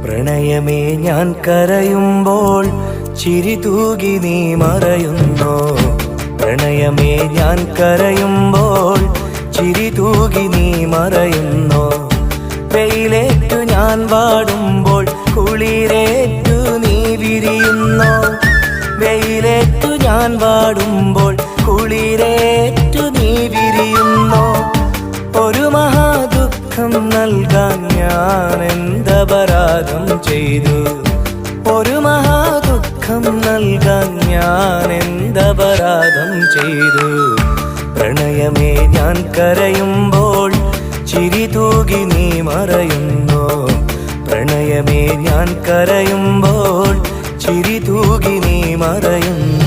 പ്രണയമേ ഞാൻ കരയുമ്പോൾ ചിരി തൂകി നീ മറയുന്നോ. പ്രണയമേ ഞാൻ കരയുമ്പോൾ ചിരി തൂകി നീ മറയുന്നോ. വെയിലേറ്റു ഞാൻ വാടുമ്പോൾ കുളിരേറ്റു നീ വിരിയുന്നോ. വെയിലേറ്റു ഞാൻ വാടുമ്പോൾ കുളിരേറ്റു നീ വിരിയുന്നോ. ഒരു മഹാദുഃഖം നൽകാൻ ഞാൻ എന്തപരാധം ചെയ്തു. ഒരു മഹാദുഃഖം നൽകാൻ ഞാൻ എന്തപരാധം ചെയ്തു. പ്രണയമേ ഞാൻ കരയുമ്പോൾ ചിരി തൂകി നീ മറയുന്നോ. പ്രണയമേ ഞാൻ കരയുമ്പോൾ ചിരി തൂകി നീ മറയുന്നു.